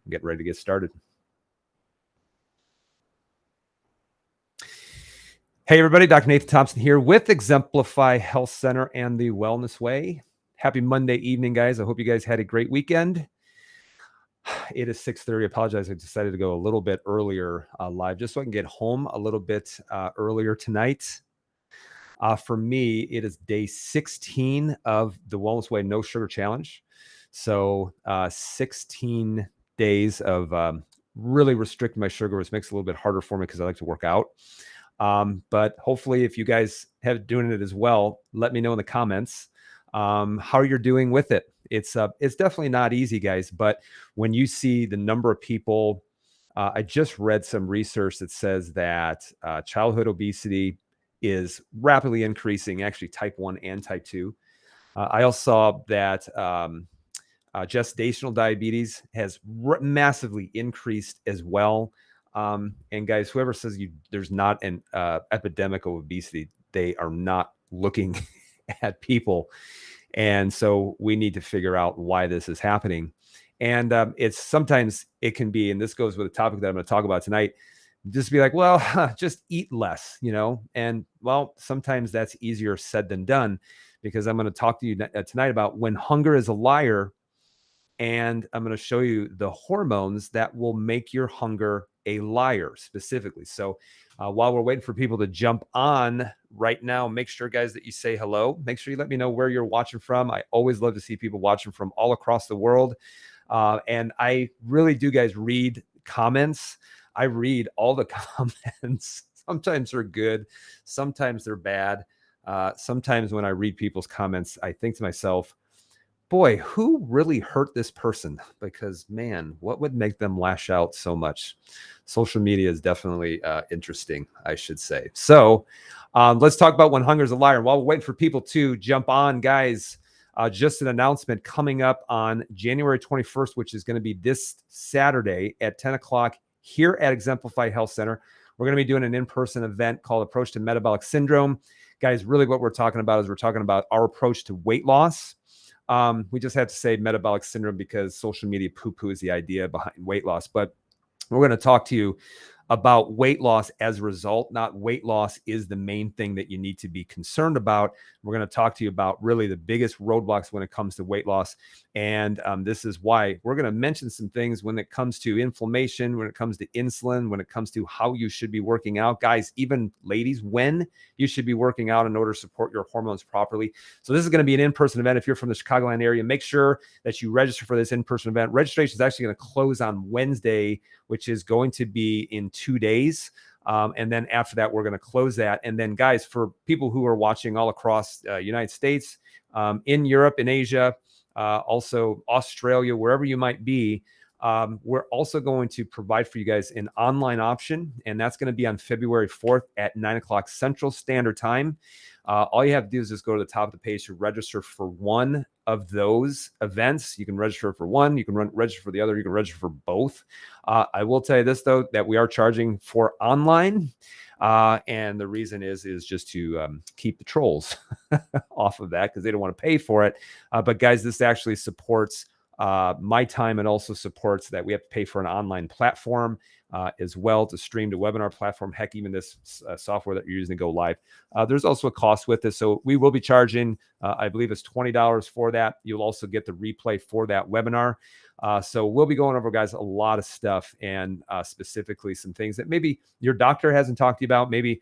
get ready to get started. Hey, everybody. Dr. Nathan Thompson here with Exemplify Health Center and the Wellness Way. Happy Monday evening, guys. I hope you guys had a great weekend. It is 6:30. I apologize. I decided to go a little bit earlier live just so I can get home a little bit earlier tonight. For me, it is day 16 of the Wellness Way No Sugar Challenge. So 16 days of really restricting my sugar, which makes it a little bit harder for me because I like to work out. But hopefully, if you guys have doing it as well, let me know in the comments how you're doing with it. It's definitely not easy, guys. But when you see the number of people, I just read some research that says that childhood obesity is rapidly increasing, actually type 1 and type 2. I also saw that gestational diabetes has massively increased as well. And guys, whoever says there's not an epidemic of obesity, they are not looking at people. And so we need to figure out why this is happening. And it's sometimes it can be, and this goes with the topic that I'm going to talk about tonight, just be like, well, just eat less, and well, sometimes that's easier said than done, because I'm going to talk to you tonight about when hunger is a liar. And I'm going to show you the hormones that will make your hunger a liar specifically. So while we're waiting for people to jump on right now, make sure, guys, that you say hello. Make sure you let me know where you're watching from. I always love to see people watching from all across the world. And I really do, guys, read comments. I read all the comments. Sometimes they're good. Sometimes they're bad. Sometimes when I read people's comments, I think to myself, boy, who really hurt this person? Because, man, what would make them lash out so much? Social media is definitely interesting, I should say. So let's talk about when hunger is a liar. And while we're waiting for people to jump on, guys, just an announcement coming up on January 21st, which is going to be this Saturday at 10 o'clock here at Exemplify Health Center. We're going to be doing an in-person event called Approach to Metabolic Syndrome. Guys, really what we're talking about is we're talking about our approach to weight loss. We just have to say metabolic syndrome because social media poo-poos the idea behind weight loss. But we're going to talk to you about weight loss as a result. Not weight loss is the main thing that you need to be concerned about. We're going to talk to you about really the biggest roadblocks when it comes to weight loss. And this is why we're going to mention some things when it comes to inflammation, when it comes to insulin, when it comes to how you should be working out. Guys, even ladies, when you should be working out in order to support your hormones properly. So this is going to be an in-person event. If you're from the Chicagoland area, make sure that you register for this in-person event. Registration is actually going to close on Wednesday, which is going to be in 2 days. And then after that, we're going to close that. And then, guys, for people who are watching all across United States, in Europe, in Asia, also Australia, wherever you might be, we're also going to provide for you guys an online option. And that's going to be on February 4th at 9 o'clock Central Standard Time. All you have to do is just go to the top of the page to register for one of those events. You can register for one, you can register for the other, you can register for both. I will tell you this, though, that we are charging for online. And the reason is just to keep the trolls off of that because they don't want to pay for it. But guys, this actually supports my time and also supports that we have to pay for an online platform as well to stream to webinar platform. Heck, even this software that you're using to go live. There's also a cost with this. So we will be charging, I believe it's $20 for that. You'll also get the replay for that webinar. So we'll be going over, guys, a lot of stuff and specifically some things that maybe your doctor hasn't talked to you about, maybe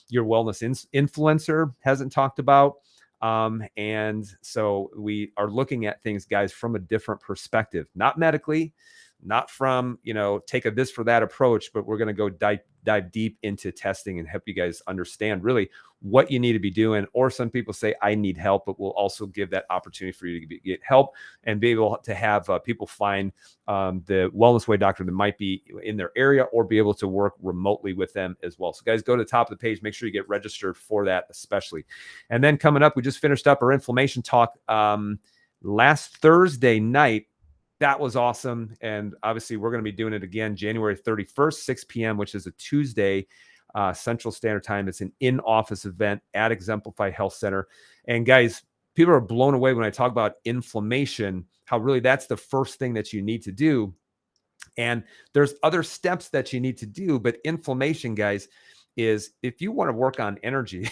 your wellness influencer hasn't talked about. And so we are looking at things, guys, from a different perspective, not medically, not from, take a this for that approach, but we're going to go dive deep into testing and help you guys understand really what you need to be doing. Or some people say, I need help, but we'll also give that opportunity for you to get help and be able to have people find the Wellness Way doctor that might be in their area or be able to work remotely with them as well. So guys, go to the top of the page, make sure you get registered for that especially. And then coming up, we just finished up our inflammation talk last Thursday night. That was awesome. And obviously we're going to be doing it again, January 31st, 6 p.m., which is a Tuesday, Central Standard Time. It's an in-office event at Exemplify Health Center. And guys, people are blown away when I talk about inflammation, how really that's the first thing that you need to do. And there's other steps that you need to do, but inflammation, guys, is if you want to work on energy,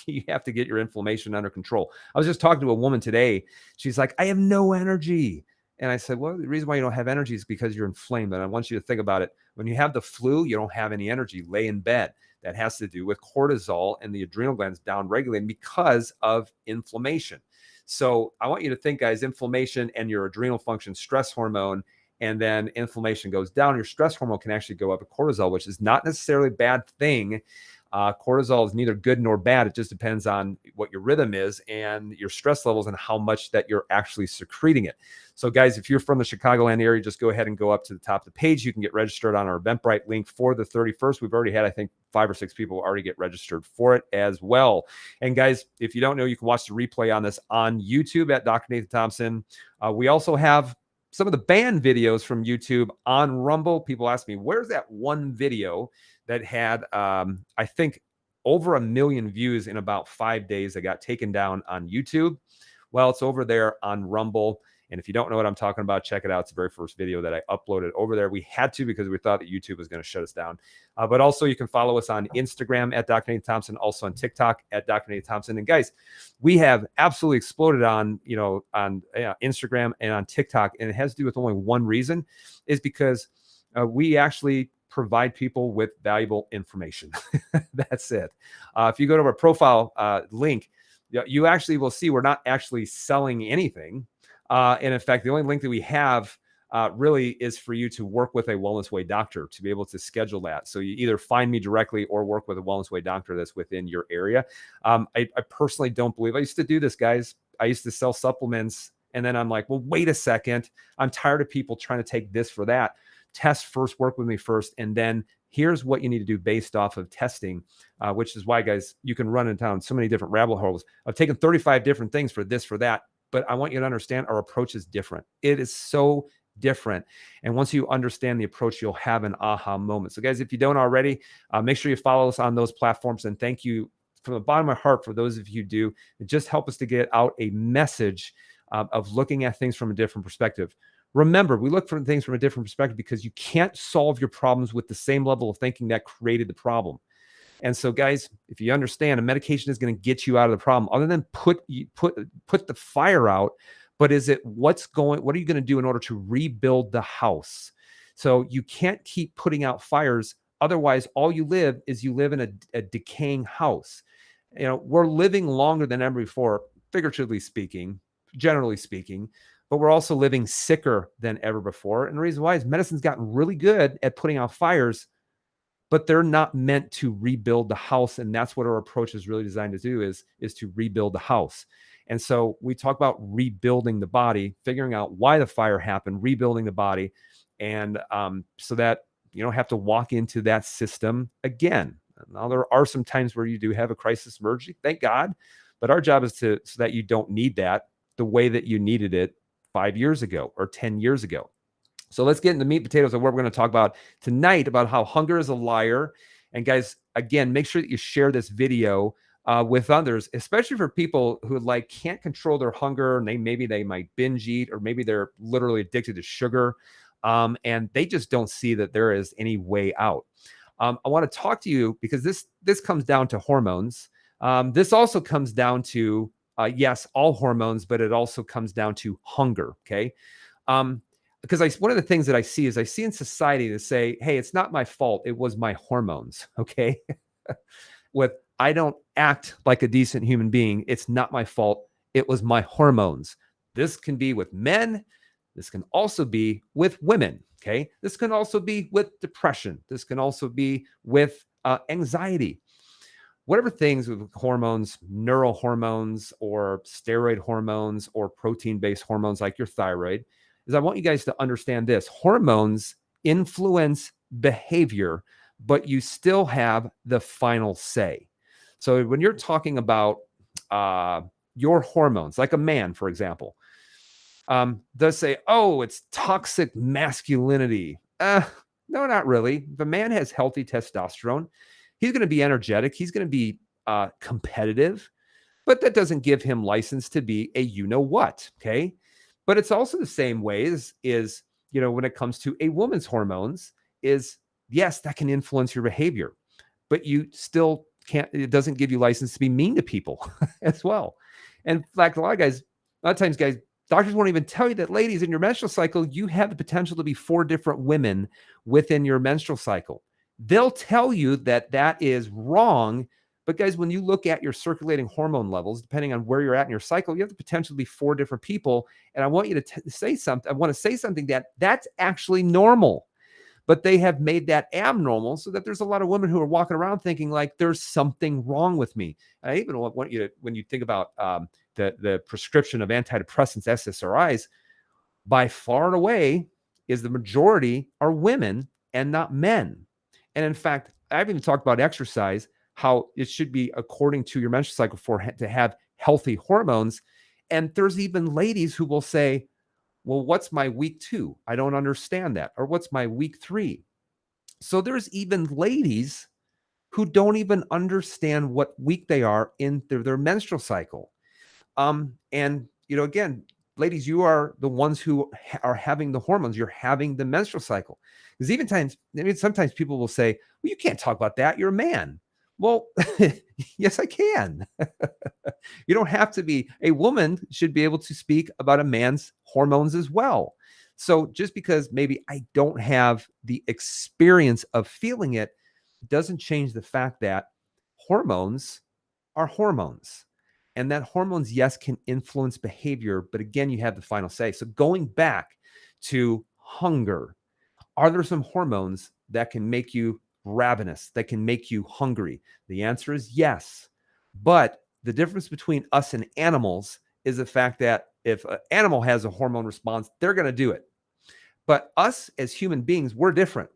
you have to get your inflammation under control. I was just talking to a woman today. She's like, I have no energy. And I said, well, the reason why you don't have energy is because you're inflamed. And I want you to think about it. When you have the flu, you don't have any energy. Lay in bed. That has to do with cortisol and the adrenal glands down regulating because of inflammation. So I want you to think, guys, inflammation and your adrenal function stress hormone, and then inflammation goes down. Your stress hormone can actually go up with cortisol, which is not necessarily a bad thing. Cortisol is neither good nor bad. It just depends on what your rhythm is and your stress levels and how much that you're actually secreting it. So guys, if you're from the Chicagoland area, just go ahead and go up to the top of the page. You can get registered on our Eventbrite link for the 31st. We've already had, I think, 5 or 6 people already get registered for it as well. And guys, if you don't know, you can watch the replay on this on YouTube at Dr. Nathan Thompson. We also have some of the banned videos from YouTube on Rumble. People ask me, where's that one video that had, I think, over 1 million views in about 5 days that got taken down on YouTube? Well, it's over there on Rumble. And if you don't know what I'm talking about, check it out. It's the very first video that I uploaded over there. We had to because we thought that YouTube was going to shut us down. But also you can follow us on Instagram at Dr. Nathan Thompson, also on TikTok at Dr. Nathan Thompson. And guys, we have absolutely exploded on, Instagram and on TikTok. And it has to do with only one reason, is because we actually provide people with valuable information. That's it. If you go to our profile link, you actually will see we're not actually selling anything. And in fact, the only link that we have really is for you to work with a Wellness Way doctor to be able to schedule that. So you either find me directly or work with a Wellness Way doctor that's within your area. I personally don't believe I used to do this, guys. I used to sell supplements. And then I'm like, well, wait a second. I'm tired of people trying to take this for that. Test first, work with me first. And then here's what you need to do based off of testing, which is why, guys, you can run in town so many different rabbit holes. I've taken 35 different things for this, for that. But I want you to understand our approach is different. It is so different. And once you understand the approach, you'll have an aha moment. So guys, if you don't already, make sure you follow us on those platforms. And thank you from the bottom of my heart for those of you who do. It just help us to get out a message of looking at things from a different perspective. Remember, we look for things from a different perspective because you can't solve your problems with the same level of thinking that created the problem. And so, guys, if you understand, a medication is going to get you out of the problem, other than put the fire out. But is it what are you going to do in order to rebuild the house? So you can't keep putting out fires. Otherwise, all you live in a decaying house. We're living longer than ever before, figuratively speaking, generally speaking, but we're also living sicker than ever before. And the reason why is medicine's gotten really good at putting out fires, but they're not meant to rebuild the house. And that's what our approach is really designed to do, is to rebuild the house. And so we talk about rebuilding the body, figuring out why the fire happened, rebuilding the body. And so that you don't have to walk into that system again. Now, there are some times where you do have a crisis emergency, thank God. But our job is so that you don't need that the way that you needed it 5 years ago or 10 years ago. So let's get into meat and potatoes of what we're going to talk about tonight, about how hunger is a liar. And guys, again, make sure that you share this video with others, especially for people who can't control their hunger. And maybe they might binge eat, or maybe they're literally addicted to sugar. And they just don't see that there is any way out. I want to talk to you because this comes down to hormones. This also comes down to, yes, all hormones, but it also comes down to hunger. Okay. Because one of the things that I see in society to say, hey, it's not my fault. It was my hormones. Okay. I don't act like a decent human being. It's not my fault. It was my hormones. This can be with men. This can also be with women. Okay. This can also be with depression. This can also be with anxiety. Whatever things with hormones, neurohormones or steroid hormones or protein-based hormones like your thyroid, is I want you guys to understand this. Hormones influence behavior, but you still have the final say. So when you're talking about your hormones, like a man, for example, they'll say, oh, it's toxic masculinity. No, not really. If a man has healthy testosterone, he's going to be energetic. He's going to be competitive, but that doesn't give him license to be a you-know-what, okay? But it's also the same way is when it comes to a woman's hormones is, yes, that can influence your behavior, but you still can't, it doesn't give you license to be mean to people as well. And in fact, a lot of times, guys, doctors won't even tell you that, ladies, in your menstrual cycle, you have the potential to be 4 different women within your menstrual cycle. They'll tell you that that is wrong. But guys, when you look at your circulating hormone levels, depending on where you're at in your cycle, you have the potential to be 4 different people. And I want you to say something. I want to say something that's actually normal. But they have made that abnormal so that there's a lot of women who are walking around thinking like there's something wrong with me. And I even want you to, when you think about the prescription of antidepressants, SSRIs, by far and away is the majority are women and not men. And in fact, I've even talked about exercise, how it should be according to your menstrual cycle to have healthy hormones. And there's even ladies who will say, well, what's my week 2? I don't understand that. Or what's my week 3? So there's even ladies who don't even understand what week they are in their menstrual cycle. And, again, ladies, you are the ones who are having the hormones. You're having the menstrual cycle. Because sometimes people will say, well, you can't talk about that. You're a man. Well, yes, I can. You don't have to be. A woman should be able to speak about a man's hormones as well. So just because maybe I don't have the experience of feeling it doesn't change the fact that hormones are hormones. And that hormones, yes, can influence behavior. But again, you have the final say. So going back to hunger, are there some hormones that can make you ravenous, that can make you hungry? The answer is yes. But the difference between us and animals is the fact that if an animal has a hormone response, they're going to do it. But us as human beings, we're different.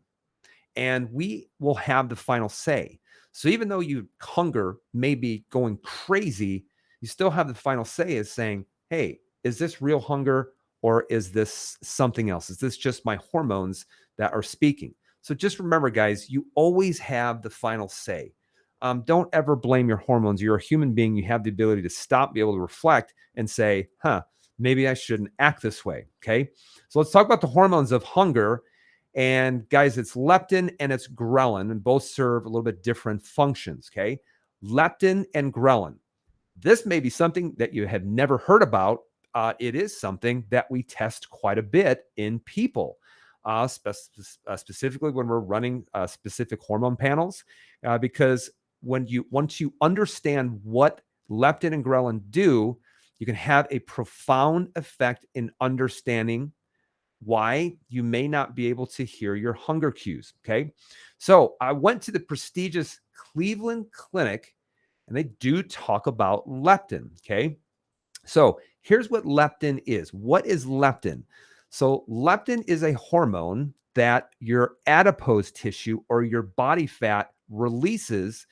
And we will have the final say. So even though your hunger may be going crazy, you still have the final say as saying, hey, is this real hunger or is this something else? Is this just my hormones that are speaking? So just remember, guys, you always have the final say. Don't ever blame your hormones. You're a human being. You have the ability to stop, be able to reflect and say, maybe I shouldn't act this way. Okay. So let's talk about the hormones of hunger. And guys, it's leptin and it's ghrelin, and both serve a little bit different functions. Okay. Leptin and ghrelin. This may be something that you have never heard about. It is something that we test quite a bit in people. Specifically when we're running specific hormone panels, because once you understand what leptin and ghrelin do, you can have a profound effect in understanding why you may not be able to hear your hunger cues. Okay. So I went to the prestigious Cleveland Clinic and they do talk about leptin. Okay. So here's what leptin is. What is leptin? So leptin is a hormone that your adipose tissue or your body fat releases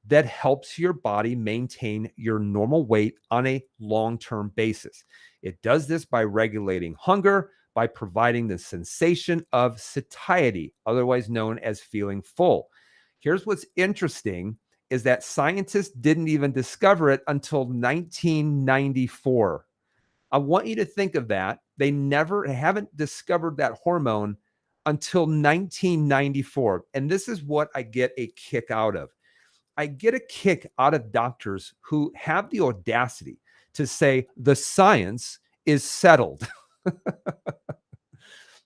that helps your body maintain your normal weight on a long-term basis. It does this by regulating hunger, by providing the sensation of satiety, otherwise known as feeling full. Here's what's interesting is that scientists didn't even discover it until 1994. I want you to think of that. They haven't discovered that hormone until 1994. And this is what I get a kick out of. I get a kick out of doctors who have the audacity to say the science is settled.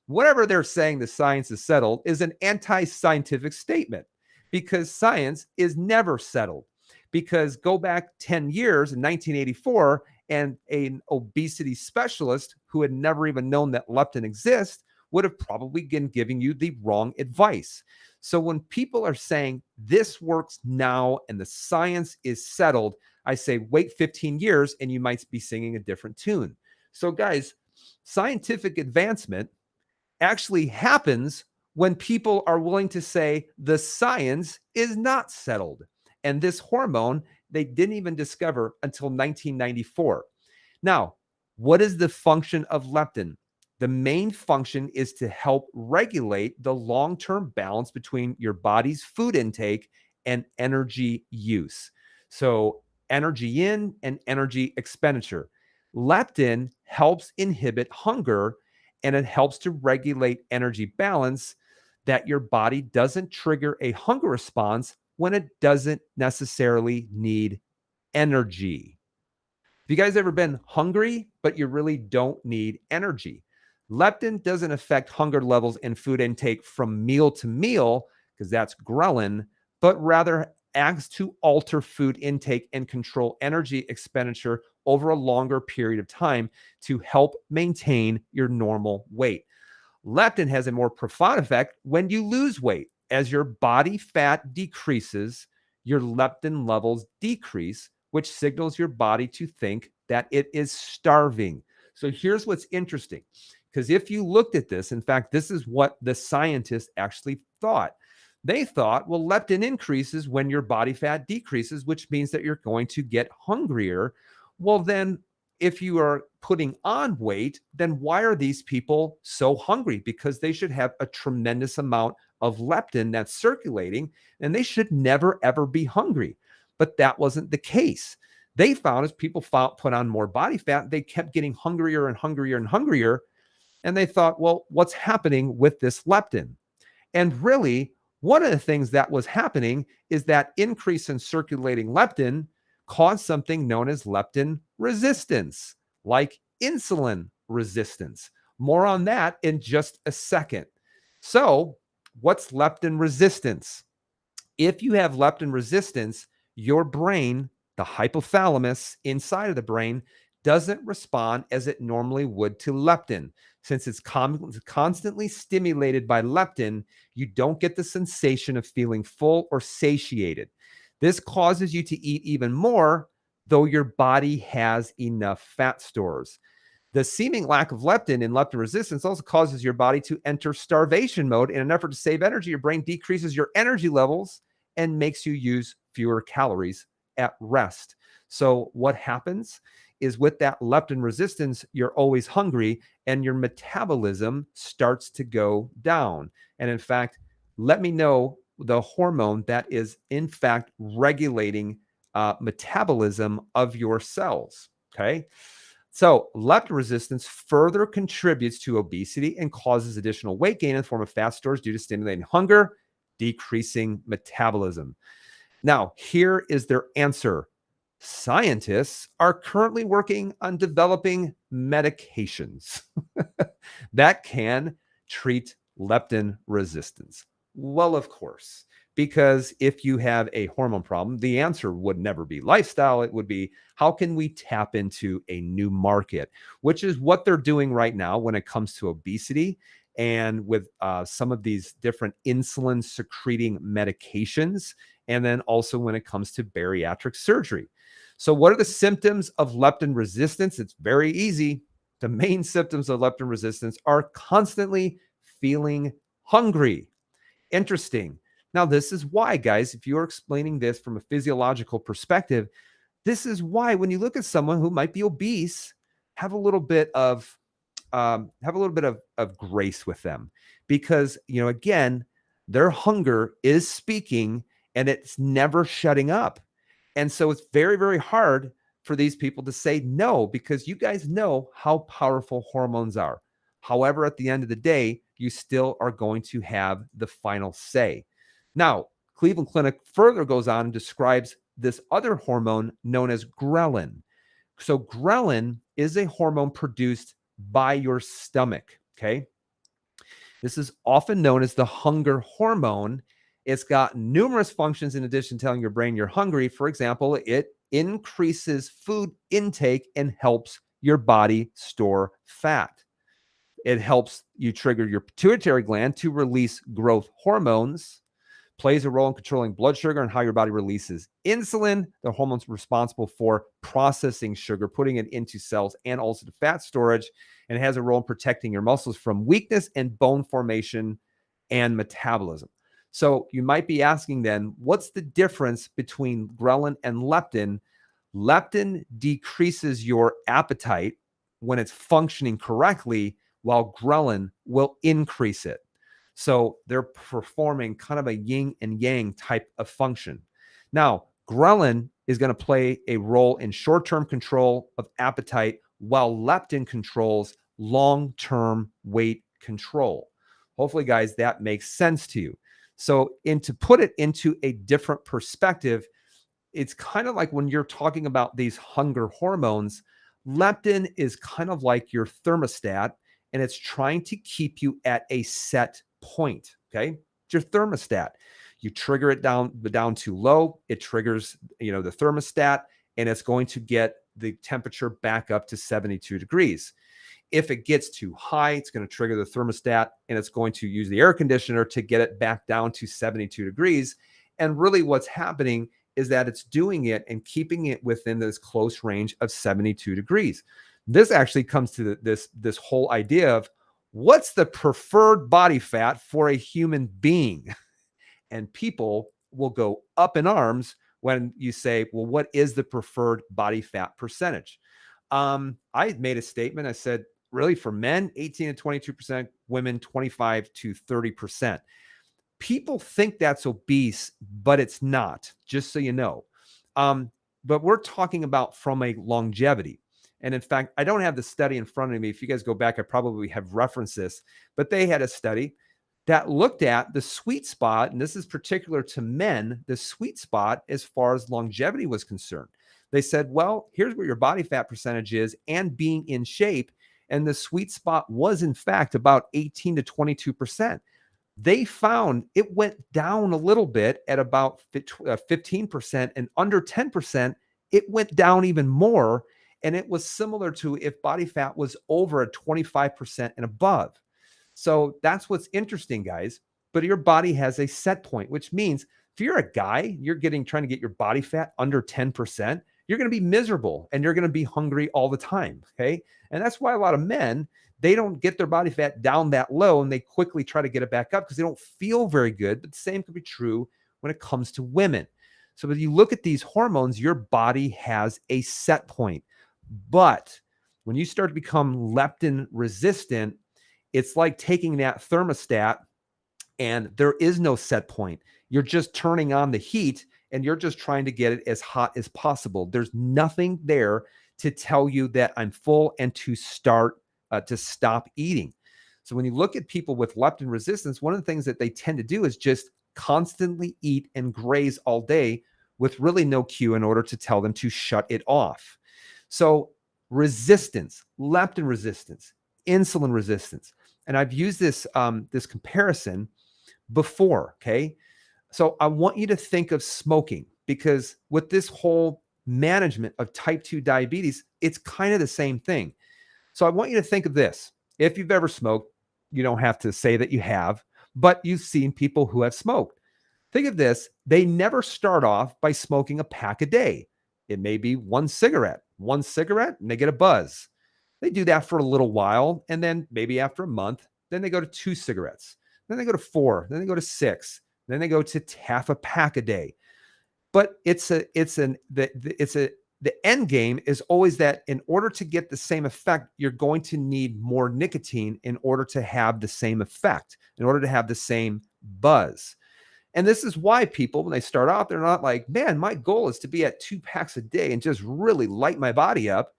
Whatever they're saying, the science is settled, is an anti-scientific statement because science is never settled. Because go back 10 years in 1984, and an obesity specialist who had never even known that leptin exists would have probably been giving you the wrong advice. So when people are saying this works now and the science is settled, I say, wait 15 years and you might be singing a different tune. So guys, scientific advancement actually happens when people are willing to say the science is not settled. And this hormone, they didn't even discover until 1994. Now, what is the function of leptin? The main function is to help regulate the long-term balance between your body's food intake and energy use. So energy in and energy expenditure. Leptin helps inhibit hunger and it helps to regulate energy balance that your body doesn't trigger a hunger response when it doesn't necessarily need energy. Have you guys ever been hungry, but you really don't need energy? Leptin doesn't affect hunger levels in food intake from meal to meal, because that's ghrelin, but rather acts to alter food intake and control energy expenditure over a longer period of time to help maintain your normal weight. Leptin has a more profound effect when you lose weight. As your body fat decreases, your leptin levels decrease, which signals your body to think that it is starving. So here's what's interesting, because if you looked at this, in fact, this is what the scientists actually thought. They thought, well, leptin increases when your body fat decreases, which means that you're going to get hungrier. Well, then if you are putting on weight, then why are these people so hungry? Because they should have a tremendous amount of leptin that's circulating, and they should never, ever be hungry. But that wasn't the case. They found as people put on more body fat, they kept getting hungrier and hungrier and hungrier. And they thought, well, what's happening with this leptin? And really, one of the things that was happening is that increase in circulating leptin caused something known as leptin resistance, like insulin resistance. More on that in just a second. So, what's leptin resistance? If you have leptin resistance, your brain, the hypothalamus inside of the brain, doesn't respond as it normally would to leptin. Since it's constantly stimulated by leptin, you don't get the sensation of feeling full or satiated. This causes you to eat even more, though your body has enough fat stores. The seeming lack of leptin and leptin resistance also causes your body to enter starvation mode. In an effort to save energy, your brain decreases your energy levels and makes you use fewer calories at rest. So what happens is with that leptin resistance, you're always hungry and your metabolism starts to go down. And in fact, let me know the hormone that is in fact regulating metabolism of your cells. Okay. So leptin resistance further contributes to obesity and causes additional weight gain in the form of fat stores due to stimulating hunger, decreasing metabolism. Now, here is their answer. Scientists are currently working on developing medications that can treat leptin resistance. Well, of course, because if you have a hormone problem, the answer would never be lifestyle. It would be, how can we tap into a new market, which is what they're doing right now when it comes to obesity and with some of these different insulin secreting medications. And then also when it comes to bariatric surgery. So what are the symptoms of leptin resistance? It's very easy. The main symptoms of leptin resistance are constantly feeling hungry. Interesting. Now, this is why, guys, if you're explaining this from a physiological perspective, this is why when you look at someone who might be obese, have a little bit of grace with them, because, again, their hunger is speaking and it's never shutting up. And so it's very, very hard for these people to say no, because you guys know how powerful hormones are. However, at the end of the day, you still are going to have the final say. Now, Cleveland Clinic further goes on and describes this other hormone known as ghrelin. So ghrelin is a hormone produced by your stomach, okay? This is often known as the hunger hormone. It's got numerous functions in addition to telling your brain you're hungry. For example, it increases food intake and helps your body store fat. It helps you trigger your pituitary gland to release growth hormones, plays a role in controlling blood sugar and how your body releases insulin. The hormone's responsible for processing sugar, putting it into cells, and also to fat storage. And it has a role in protecting your muscles from weakness and bone formation and metabolism. So you might be asking then, what's the difference between ghrelin and leptin? Leptin decreases your appetite when it's functioning correctly, while ghrelin will increase it. So they're performing kind of a yin and yang type of function. Now, ghrelin is going to play a role in short-term control of appetite, while leptin controls long-term weight control. Hopefully, guys, that makes sense to you. So, and to put it into a different perspective, it's kind of like when you're talking about these hunger hormones, leptin is kind of like your thermostat, and it's trying to keep you at a set point. Okay. It's your thermostat. You trigger it down too low, it triggers, the thermostat, and it's going to get the temperature back up to 72 degrees. If it gets too high, it's going to trigger the thermostat, and it's going to use the air conditioner to get it back down to 72 degrees. And really what's happening is that it's doing it and keeping it within this close range of 72 degrees. This actually comes to this whole idea of what's the preferred body fat for a human being? And people will go up in arms when you say, well, what is the preferred body fat percentage? I made a statement. I said, really, for men, 18 to 22%, women, 25 to 30%. People think that's obese, but it's not, just so you know. But we're talking about from a longevity. And in fact, I don't have the study in front of me. If you guys go back, I probably have referenced this, but they had a study that looked at the sweet spot, and this is particular to men, the sweet spot as far as longevity was concerned. They said, well, here's what your body fat percentage is and being in shape. And the sweet spot was, in fact, about 18 to 22%. They found it went down a little bit at about 15%, and under 10%, it went down even more. And it was similar to if body fat was over a 25% and above. So that's what's interesting, guys. But your body has a set point, which means if you're a guy, you're trying to get your body fat under 10%, you're going to be miserable and you're going to be hungry all the time. Okay. And that's why a lot of men, they don't get their body fat down that low and they quickly try to get it back up because they don't feel very good. But the same could be true when it comes to women. So when you look at these hormones, your body has a set point. But when you start to become leptin resistant, it's like taking that thermostat and there is no set point. You're just turning on the heat and you're just trying to get it as hot as possible. There's nothing there to tell you that I'm full and to stop eating. So when you look at people with leptin resistance, one of the things that they tend to do is just constantly eat and graze all day with really no cue in order to tell them to shut it off. So resistance, leptin resistance, insulin resistance. And I've used this comparison before, okay? So I want you to think of smoking, because with this whole management of type 2 diabetes, it's kind of the same thing. So I want you to think of this. If you've ever smoked, you don't have to say that you have, but you've seen people who have smoked. Think of this. They never start off by smoking a pack a day. It may be one cigarette, and they get a buzz. They do that for a little while, and then maybe after a month, then they go to 2 cigarettes. Then they go to 4, then they go to 6, then they go to half a pack a day. But the end game is always that in order to get the same effect, you're going to need more nicotine in order to have the same effect, in order to have the same buzz. And this is why people, when they start out, they're not like, man, my goal is to be at 2 packs a day and just really light my body up.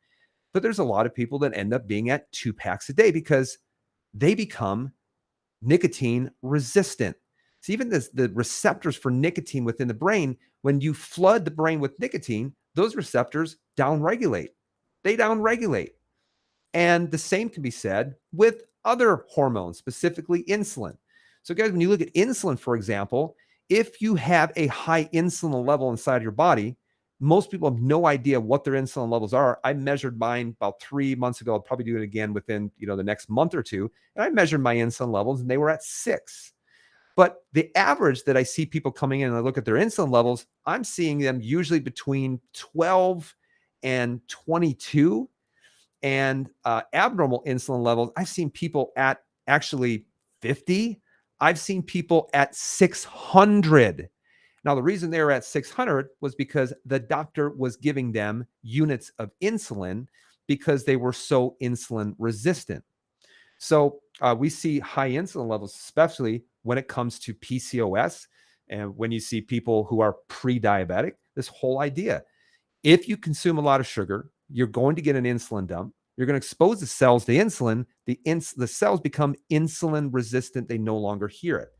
But there's a lot of people that end up being at 2 packs a day because they become nicotine resistant. So even the receptors for nicotine within the brain, when you flood the brain with nicotine, those receptors downregulate. They downregulate. And the same can be said with other hormones, specifically insulin. So guys, when you look at insulin, for example, if you have a high insulin level inside your body, most people have no idea what their insulin levels are. I measured mine about 3 months ago. I'll probably do it again within the next month or two. And I measured my insulin levels and they were at 6. But the average that I see people coming in and I look at their insulin levels, I'm seeing them usually between 12 and 22. And abnormal insulin levels, I've seen people at actually 50. I've seen people at 600. Now, the reason they were at 600 was because the doctor was giving them units of insulin because they were so insulin resistant. So we see high insulin levels, especially when it comes to PCOS and when you see people who are pre-diabetic. This whole idea, if you consume a lot of sugar, you're going to get an insulin dump. You're going to expose the cells to insulin. The cells become insulin resistant. They no longer hear it.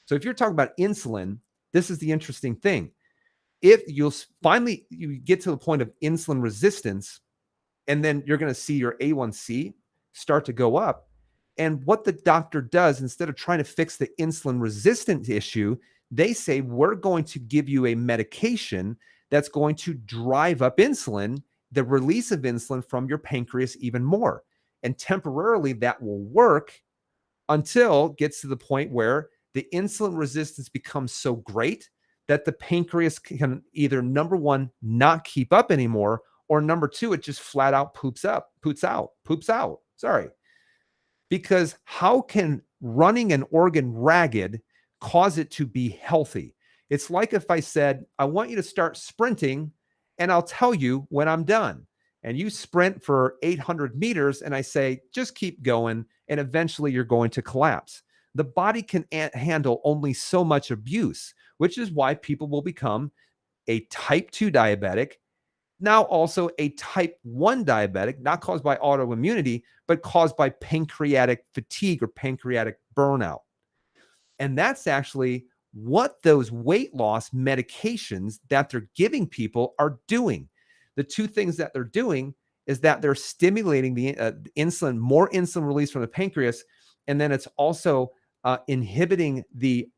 So if you're talking about insulin, this is the interesting thing. If you get to the point of insulin resistance, and then you're going to see your A1C start to go up. And what the doctor does, instead of trying to fix the insulin resistant issue, they say, we're going to give you a medication that's going to drive up insulin, the release of insulin from your pancreas even more. And temporarily that will work until it gets to the point where the insulin resistance becomes so great that the pancreas can either, number one, not keep up anymore, or number two, it just flat out poops out. Sorry. Because how can running an organ ragged cause it to be healthy? It's like if I said, I want you to start sprinting and I'll tell you when I'm done. And you sprint for 800 meters and I say, just keep going. And eventually you're going to collapse. The body can handle only so much abuse, which is why people will become a type 2 diabetic, now also a type 1 diabetic, not caused by autoimmunity, but caused by pancreatic fatigue or pancreatic burnout. And that's actually what those weight loss medications that they're giving people are doing. The two things that they're doing is that they're stimulating the insulin, more insulin release from the pancreas, and then it's also inhibiting the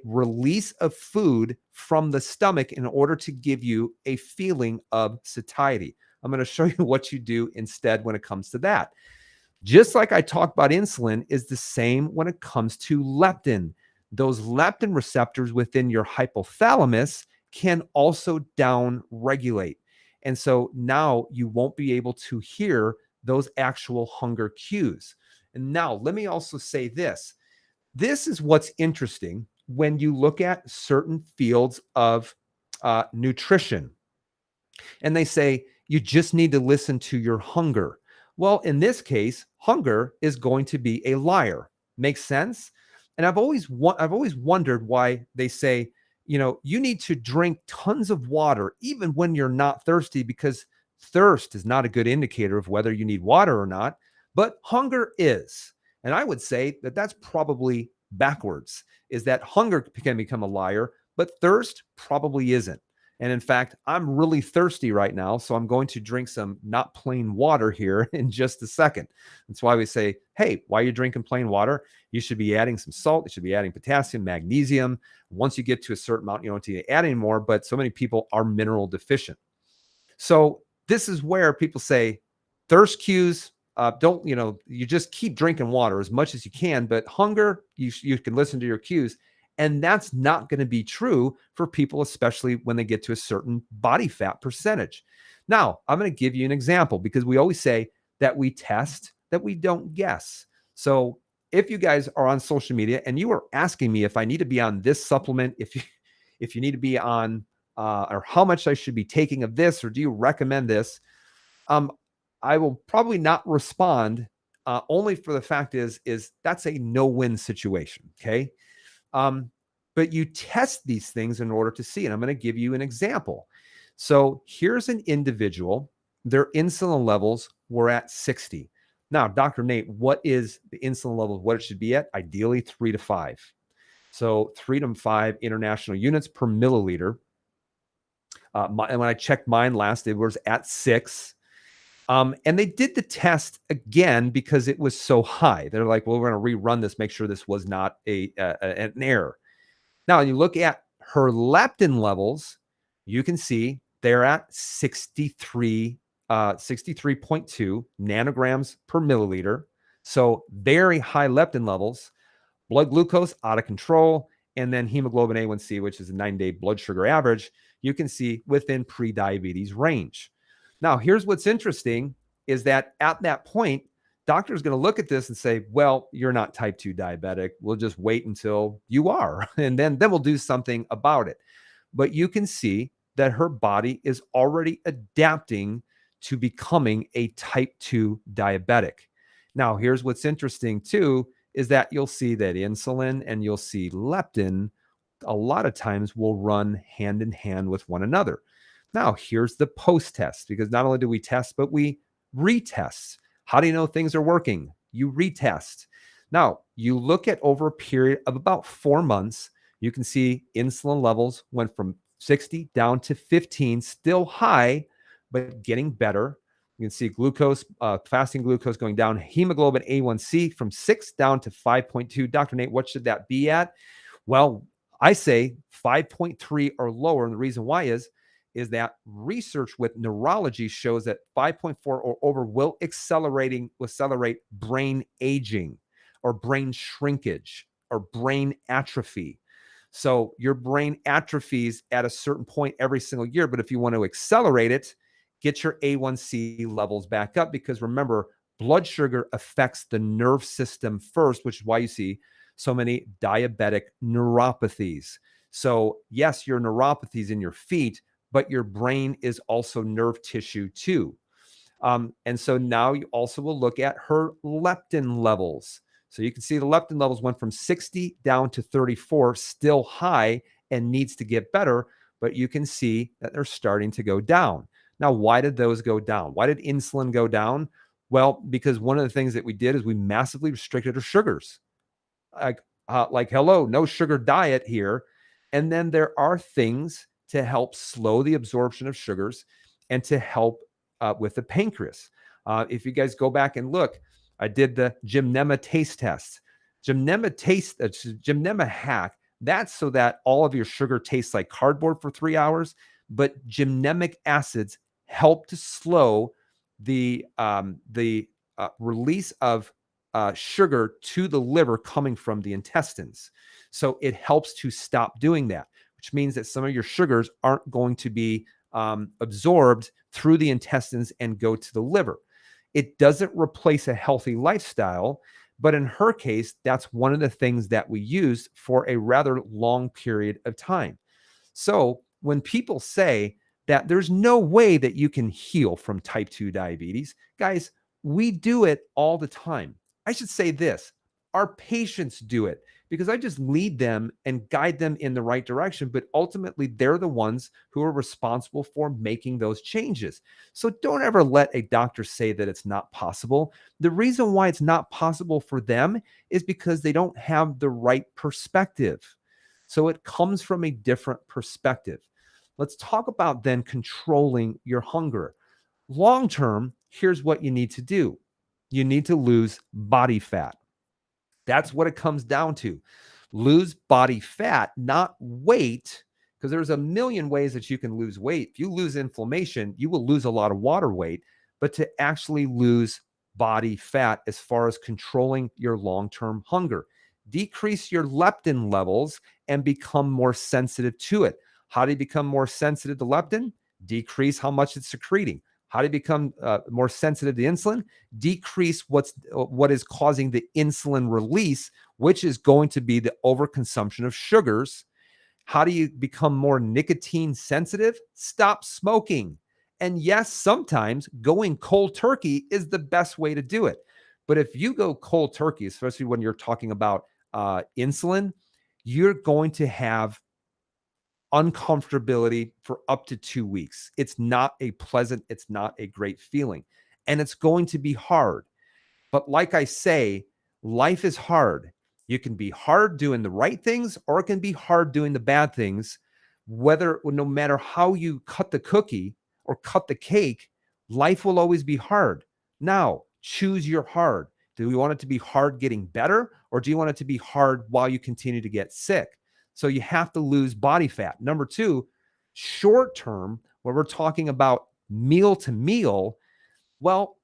release of food from the stomach in order to give you a feeling of satiety. I'm going to show you what you do instead when it comes to that. Just like I talked about insulin is the same when it comes to leptin. Those leptin receptors within your hypothalamus can also down regulate. And so now you won't be able to hear those actual hunger cues. And now let me also say this. This is what's interesting when you look at certain fields of nutrition. And they say, you just need to listen to your hunger. Well, in this case, hunger is going to be a liar. Makes sense? And I've always wondered why they say, you need to drink tons of water even when you're not thirsty, because thirst is not a good indicator of whether you need water or not, but hunger is. And I would say that that's probably backwards, is that hunger can become a liar, but thirst probably isn't. And in fact, I'm really thirsty right now, so I'm going to drink some not plain water here in just a second. That's why we say, hey, why are you drinking plain water? You should be adding some salt. You should be adding potassium, magnesium. Once you get to a certain amount, you don't need to add any more, but so many people are mineral deficient. So this is where people say thirst cues, you just keep drinking water as much as you can, but hunger, you can listen to your cues. And that's not going to be true for people, especially when they get to a certain body fat percentage. Now, I'm going to give you an example, because we always say that we test, that we don't guess. So if you guys are on social media and you are asking me if I need to be on this supplement, if you need to be on, or how much I should be taking of this, or do you recommend this? I will probably not respond, only for the fact is that's a no-win situation. Okay. But you test these things in order to see, and I'm going to give you an example. So here's an individual, their insulin levels were at 60. Now, Dr. Nate, what is the insulin level, what it should be at? Ideally 3 to 5. So 3 to 5 international units per milliliter. And when I checked mine last, it was at 6. And they did the test again because it was so high. They're like, well, we're going to rerun this, make sure this was not an error. Now, you look at her leptin levels, you can see they're at 63.2 nanograms per milliliter. So very high leptin levels, blood glucose out of control, and then hemoglobin A1C, which is a 9-day blood sugar average, you can see within pre-diabetes range. Now, here's what's interesting is that at that point, doctor's going to look at this and say, well, you're not type 2 diabetic. We'll just wait until you are, and then we'll do something about it. But you can see that her body is already adapting to becoming a type 2 diabetic. Now, here's what's interesting too, is that you'll see that insulin and you'll see leptin a lot of times will run hand in hand with one another. Now, here's the post-test, because not only do we test, but we retest. How do you know things are working? You retest. Now, you look at over a period of about 4 months, you can see insulin levels went from 60 down to 15, still high, but getting better. You can see glucose, fasting glucose going down, hemoglobin A1C from 6 down to 5.2. Dr. Nate, what should that be at? Well, I say 5.3 or lower. And the reason why is that research with neurology shows that 5.4 or over will accelerate brain aging or brain shrinkage or brain atrophy. So your brain atrophies at a certain point every single year. But if you want to accelerate it, get your A1C levels back up, because remember, blood sugar affects the nerve system first, which is why you see so many diabetic neuropathies. So yes, your neuropathies in your feet, but your brain is also nerve tissue too. And so now you also will look at her leptin levels. So you can see the leptin levels went from 60 down to 34, still high and needs to get better, but you can see that they're starting to go down. Now, why did those go down? Why did insulin go down? Well, because one of the things that we did is we massively restricted her sugars. Like hello, no sugar diet here. And then there are things to help slow the absorption of sugars and to help with the pancreas. If you guys go back and look, I did the Gymnema taste test. Gymnema hack, that's so that all of your sugar tastes like cardboard for 3 hours, but gymnemic acids help to slow the release of sugar to the liver coming from the intestines. So it helps to stop doing that, which means that some of your sugars aren't going to be absorbed through the intestines and go to the liver. It doesn't replace a healthy lifestyle, but in her case, that's one of the things that we use for a rather long period of time. So when people say that there's no way that you can heal from type 2 diabetes, guys, we do it all the time. I should say this, our patients do it, because I just lead them and guide them in the right direction. But ultimately, they're the ones who are responsible for making those changes. So don't ever let a doctor say that it's not possible. The reason why it's not possible for them is because they don't have the right perspective. So it comes from a different perspective. Let's talk about then controlling your hunger. Long term, here's what you need to do. You need to lose body fat. That's what it comes down to. Lose body fat, not weight, because there's a million ways that you can lose weight. If you lose inflammation, you will lose a lot of water weight, but to actually lose body fat as far as controlling your long-term hunger. Decrease your leptin levels and become more sensitive to it. How do you become more sensitive to leptin? Decrease how much it's secreting. How do you become more sensitive to insulin? Decrease what is causing the insulin release, which is going to be the overconsumption of sugars. How do you become more nicotine sensitive? Stop smoking. And yes, sometimes going cold turkey is the best way to do it. But if you go cold turkey, especially when you're talking about insulin, you're going to have uncomfortability for up to 2 weeks. It's not a great feeling. And it's going to be hard. But like I say, life is hard. You can be hard doing the right things, or it can be hard doing the bad things. No matter how you cut the cookie or cut the cake, life will always be hard. Now, choose your hard. Do you want it to be hard getting better, or do you want it to be hard while you continue to get sick? So you have to lose body fat. Number two, short term, when we're talking about meal to meal, well,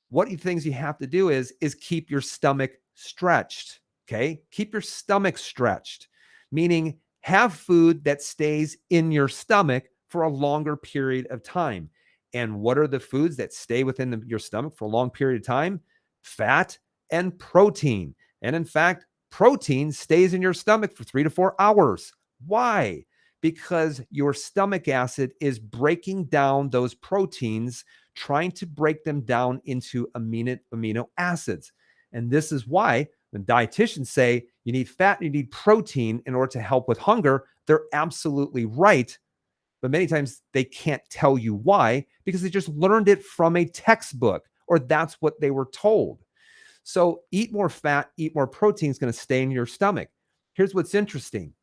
what things you have to do is keep your stomach stretched. Okay. Keep your stomach stretched, meaning have food that stays in your stomach for a longer period of time. And what are the foods that stay within your stomach for a long period of time? Fat and protein. And in fact, protein stays in your stomach for 3 to 4 hours. Why? Because your stomach acid is breaking down those proteins, trying to break them down into amino acids. And this is why when dietitians say you need fat, you need protein in order to help with hunger, they're absolutely right. But many times they can't tell you why, because they just learned it from a textbook, or that's what they were told. So eat more fat, eat more protein is going to stay in your stomach. Here's what's interesting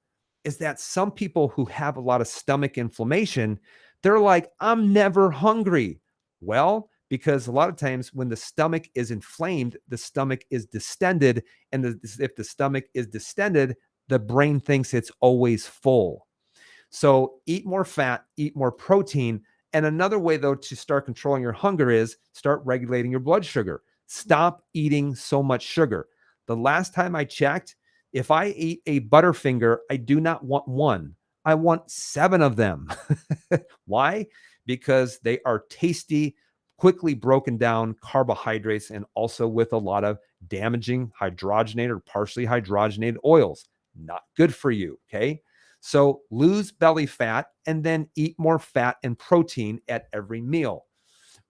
is that some people who have a lot of stomach inflammation, they're like, I'm never hungry. Well, because a lot of times when the stomach is inflamed, the stomach is distended. And if the stomach is distended, the brain thinks it's always full. So eat more fat, eat more protein. And another way, though, to start controlling your hunger is start regulating your blood sugar. Stop eating so much sugar. The last time I checked, if I eat a Butterfinger, I do not want one. I want 7 of them. Why? Because they are tasty, quickly broken down carbohydrates, and also with a lot of damaging hydrogenated or partially hydrogenated oils. Not good for you. Okay. So lose belly fat and then eat more fat and protein at every meal.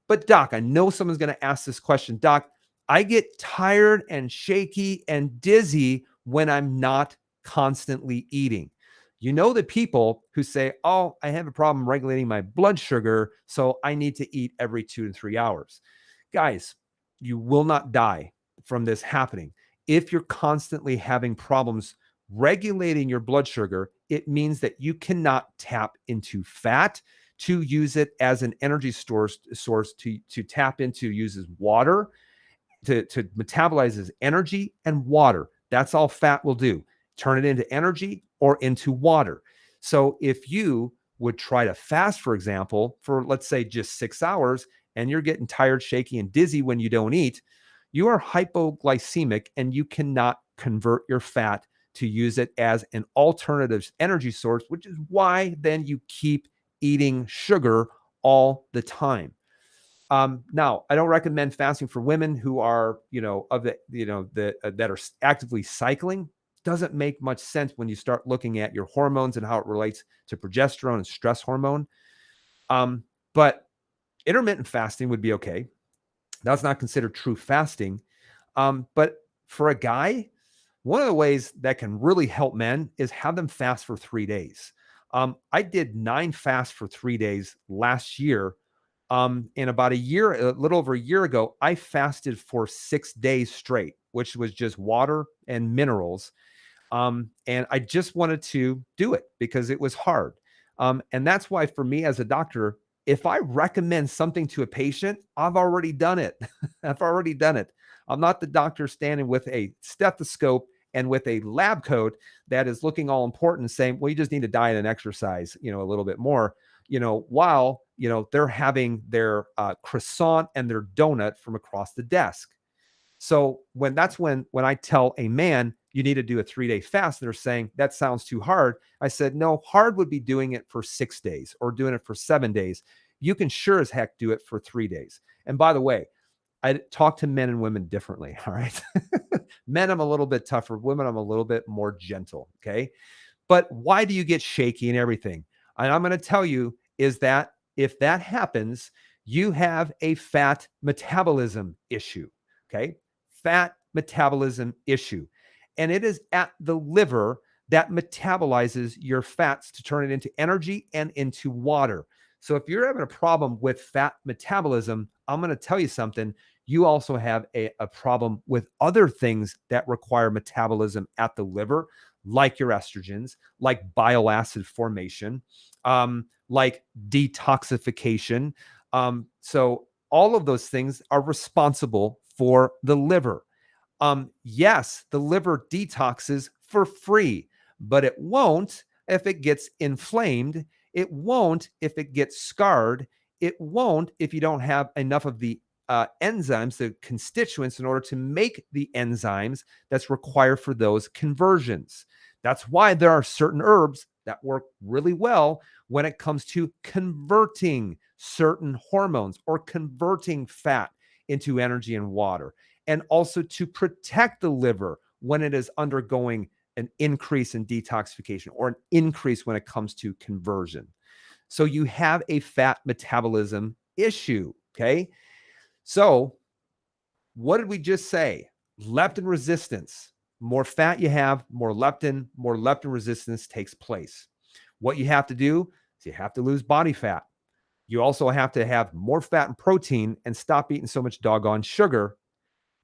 But Doc, I know someone's going to ask this question. Doc, I get tired and shaky and dizzy when I'm not constantly eating. You know the people who say, oh, I have a problem regulating my blood sugar, so I need to eat every 2 to 3 hours. Guys, you will not die from this happening. If you're constantly having problems regulating your blood sugar, it means that you cannot tap into fat to use it as an energy source to tap into, uses water to metabolize as energy and water. That's all fat will do. Turn it into energy or into water. So if you would try to fast, for example, for let's say just 6 hours, and you're getting tired, shaky, and dizzy when you don't eat, you are hypoglycemic and you cannot convert your fat to use it as an alternative energy source, which is why then you keep eating sugar all the time. Now, I don't recommend fasting for women who are, that are actively cycling. Doesn't make much sense when you start looking at your hormones and how it relates to progesterone and stress hormone. But intermittent fasting would be okay. That's not considered true fasting. But for a guy, one of the ways that can really help men is have them fast for 3 days. I did 9 fasts for 3 days last year. In about a little over a year ago, I fasted for 6 days straight, which was just water and minerals. And I just wanted to do it because it was hard. And that's why for me as a doctor, if I recommend something to a patient, I've already done it. I've already done it. I'm not the doctor standing with a stethoscope and with a lab coat that is looking all important and saying, well, you just need to diet and exercise, a little bit more, while, they're having their croissant and their donut from across the desk. So when I tell a man, you need to do a 3-day fast, they're saying that sounds too hard. I said, no, hard would be doing it for 6 days or doing it for 7 days. You can sure as heck do it for 3 days. And by the way, I talk to men and women differently. All right. Men, I'm a little bit tougher. Women, I'm a little bit more gentle. Okay. But why do you get shaky and everything? And I'm going to tell you is that if that happens, you have a fat metabolism issue. Okay. Fat metabolism issue. And it is at the liver that metabolizes your fats to turn it into energy and into water. So if you're having a problem with fat metabolism, I'm going to tell you something. You also have a problem with other things that require metabolism at the liver, like your estrogens, like bile acid formation, like detoxification. So all of those things are responsible for the liver. Yes, the liver detoxes for free, but it won't if it gets inflamed. It won't if it gets scarred. It won't if you don't have enough of the enzymes, the constituents, in order to make the enzymes that's required for those conversions. That's why there are certain herbs that work really well when it comes to converting certain hormones or converting fat into energy and water, and also to protect the liver when it is undergoing an increase in detoxification or an increase when it comes to conversion. So you have a fat metabolism issue, okay? So what did we just say? Leptin resistance. More fat you have, more leptin resistance takes place. What you have to do is you have to lose body fat. You also have to have more fat and protein and stop eating so much doggone sugar.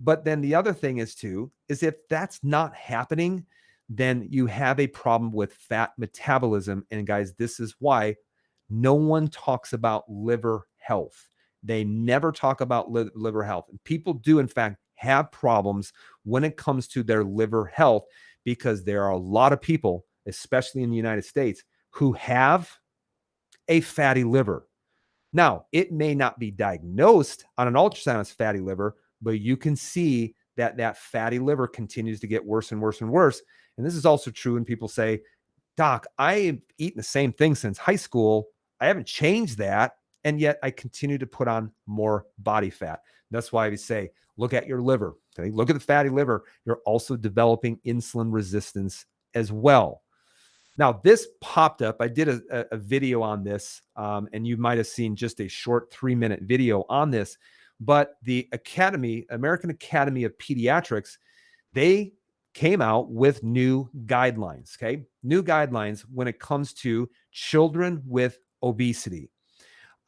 But then the other thing is too, is if that's not happening, then you have a problem with fat metabolism. And guys, this is why no one talks about liver health. They never talk about liver health. And people do, in fact, have problems when it comes to their liver health because there are a lot of people, especially in the United States, who have a fatty liver. Now, it may not be diagnosed on an ultrasound as fatty liver, but you can see that that fatty liver continues to get worse and worse and worse. And this is also true when people say, Doc, I've eaten the same thing since high school. I haven't changed that. And yet I continue to put on more body fat. That's why we say, look at your liver. Okay? Look at the fatty liver. You're also developing insulin resistance as well. Now, this popped up. I did a video on this, and you might have seen just a short 3-minute video on this. But the American Academy of Pediatrics, they came out with new guidelines, okay? New guidelines when it comes to children with obesity.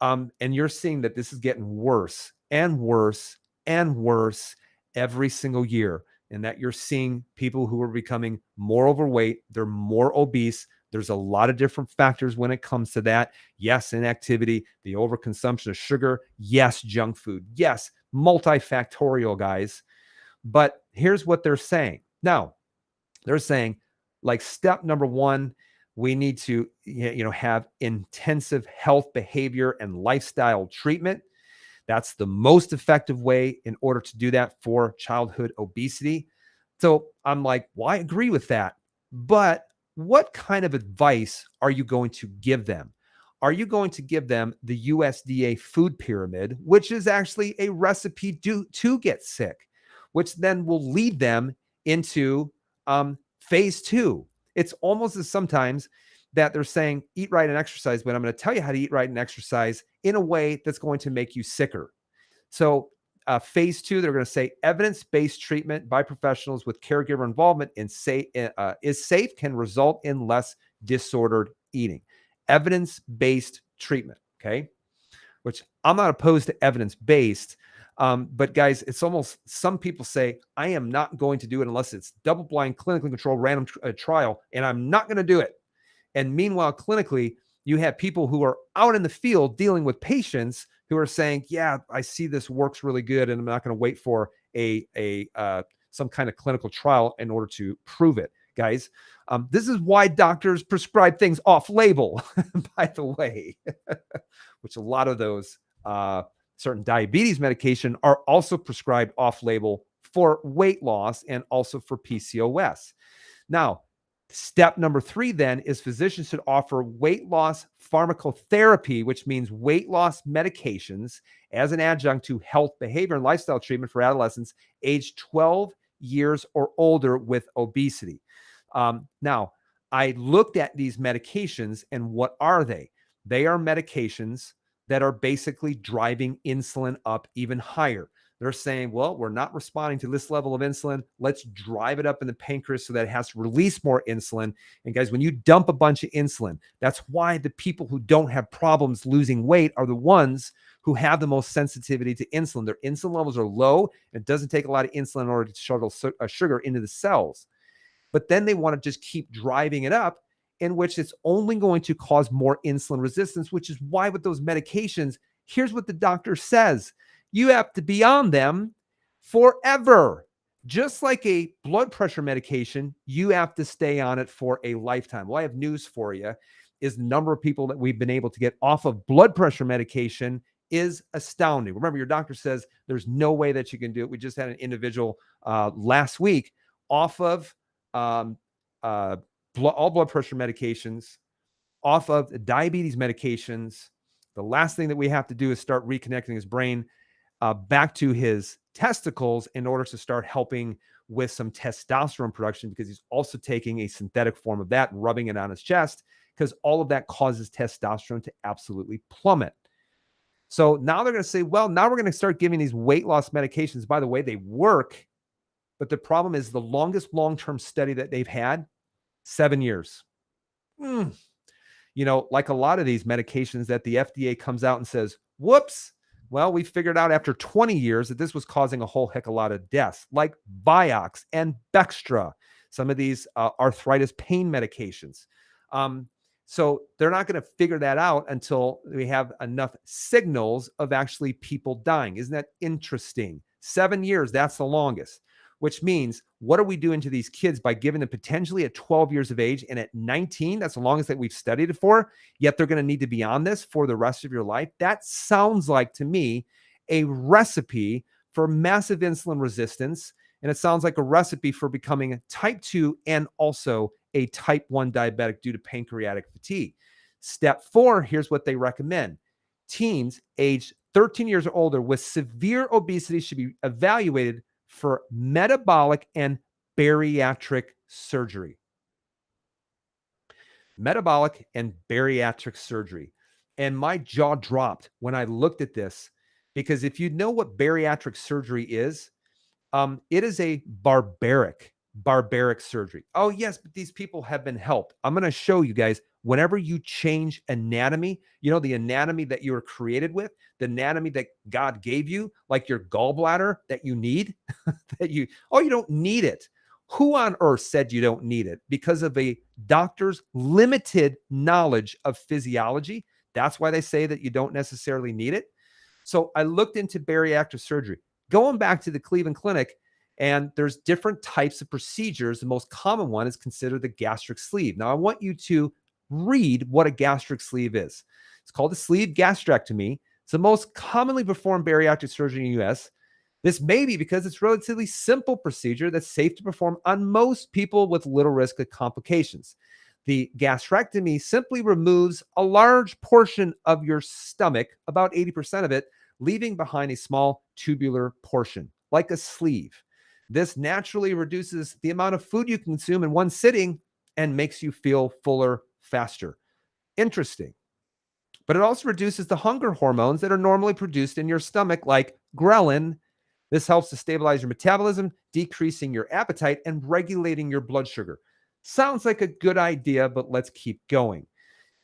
And you're seeing that this is getting worse and worse and worse every single year. And that you're seeing people who are becoming more overweight, they're more obese. There's a lot of different factors when it comes to that. Yes, inactivity, the overconsumption of sugar. Yes, junk food. Yes, multifactorial, guys. But here's what they're saying. Now, they're saying, like, step number 1, we need to have intensive health, behavior, and lifestyle treatment. That's the most effective way in order to do that for childhood obesity. So I'm like, well, I agree with that. But what kind of advice are you going to give them? Are you going to give them the USDA food pyramid, which is actually a recipe to get sick, which then will lead them into phase 2? It's almost as sometimes that they're saying, eat right and exercise, but I'm going to tell you how to eat right and exercise in a way that's going to make you sicker. So phase 2, they're going to say evidence-based treatment by professionals with caregiver involvement is safe, can result in less disordered eating. Evidence-based treatment, okay? Which I'm not opposed to evidence-based, but guys, it's almost, some people say, I am not going to do it unless it's double-blind, clinically controlled, random trial, and I'm not going to do it. And meanwhile, clinically, you have people who are out in the field dealing with patients who are saying, yeah, I see this works really good, and I'm not going to wait for some kind of clinical trial in order to prove it. Guys, this is why doctors prescribe things off-label, by the way, which a lot of those certain diabetes medication are also prescribed off-label for weight loss and also for PCOS. Now, step number 3 then is physicians should offer weight loss pharmacotherapy, which means weight loss medications as an adjunct to health, behavior, and lifestyle treatment for adolescents aged 12 years or older with obesity. Now, I looked at these medications, and what are they? They are medications that are basically driving insulin up even higher. They're saying, well, we're not responding to this level of insulin. Let's drive it up in the pancreas so that it has to release more insulin. And guys, when you dump a bunch of insulin, that's why the people who don't have problems losing weight are the ones who have the most sensitivity to insulin. Their insulin levels are low. And it doesn't take a lot of insulin in order to shuttle sugar into the cells. But then they want to just keep driving it up, in which it's only going to cause more insulin resistance, which is why with those medications, here's what the doctor says. You have to be on them forever. Just like a blood pressure medication, you have to stay on it for a lifetime. Well, I have news for you, is the number of people that we've been able to get off of blood pressure medication is astounding. Remember, your doctor says there's no way that you can do it. We just had an individual last week off of all blood pressure medications, off of diabetes medications. The last thing that we have to do is start reconnecting his brain back to his testicles in order to start helping with some testosterone production, because he's also taking a synthetic form of that and rubbing it on his chest, because all of that causes testosterone to absolutely plummet. So now they're going to say, well, now we're going to start giving these weight loss medications. By the way, they work, but the problem is the longest long-term study that they've had, 7 years. like a lot of these medications that the FDA comes out and says, whoops, well, we figured out after 20 years that this was causing a whole heck of a lot of deaths, like Vioxx and Bextra, some of these arthritis pain medications. So they're not going to figure that out until we have enough signals of actually people dying. Isn't that interesting? 7 years, that's the longest, which means what are we doing to these kids by giving them potentially at 12 years of age and at 19? That's the longest that we've studied it for, yet they're going to need to be on this for the rest of your life. That sounds like to me a recipe for massive insulin resistance. And it sounds like a recipe for becoming a type 2 and also a type 1 diabetic due to pancreatic fatigue. Step 4, here's what they recommend. Teens aged 13 years or older with severe obesity should be evaluated for metabolic and bariatric surgery. Metabolic and bariatric surgery. And my jaw dropped when I looked at this, because if you know what bariatric surgery is, it is a barbaric surgery. Oh, yes, but these people have been helped. I'm going to show you guys, whenever you change anatomy, the anatomy that you were created with, the anatomy that God gave you, like your gallbladder that you need, you don't need it. Who on earth said you don't need it? Because of a doctor's limited knowledge of physiology. That's why they say that you don't necessarily need it. So I looked into bariatric surgery. Going back to the Cleveland Clinic, and there's different types of procedures. The most common one is considered the gastric sleeve. Now, I want you to read what a gastric sleeve is. It's called a sleeve gastrectomy. It's the most commonly performed bariatric surgery in the U.S. This may be because it's a relatively simple procedure that's safe to perform on most people with little risk of complications. The gastrectomy simply removes a large portion of your stomach, about 80% of it, leaving behind a small tubular portion, like a sleeve. This naturally reduces the amount of food you consume in one sitting and makes you feel fuller faster. Interesting. But it also reduces the hunger hormones that are normally produced in your stomach, like ghrelin. This helps to stabilize your metabolism, decreasing your appetite and regulating your blood sugar. Sounds like a good idea, but let's keep going.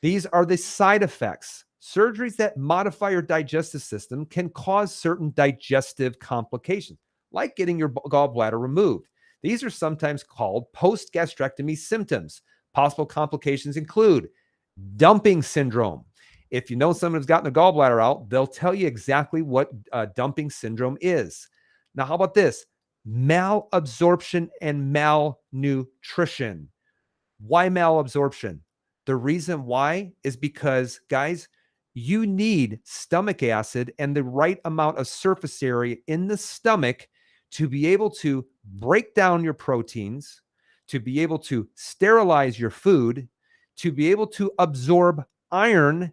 These are the side effects. Surgeries that modify your digestive system can cause certain digestive complications, like getting your gallbladder removed. These are sometimes called post-gastrectomy symptoms. Possible complications include dumping syndrome. If you know someone who's gotten a gallbladder out, they'll tell you exactly what dumping syndrome is. Now, how about this? Malabsorption and malnutrition. Why malabsorption? The reason why is because, guys, you need stomach acid and the right amount of surface area in the stomach to be able to break down your proteins, to be able to sterilize your food, to be able to absorb iron,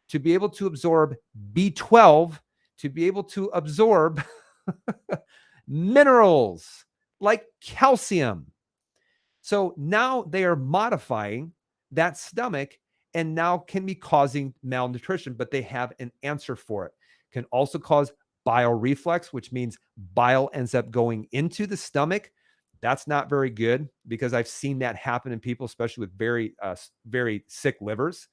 to be able to absorb B12, to be able to absorb minerals like calcium. So now they are modifying that stomach and now can be causing malnutrition, but they have an answer for it. Can also cause bile reflux, which means bile ends up going into the stomach. That's not very good, because I've seen that happen in people, especially with very sick livers.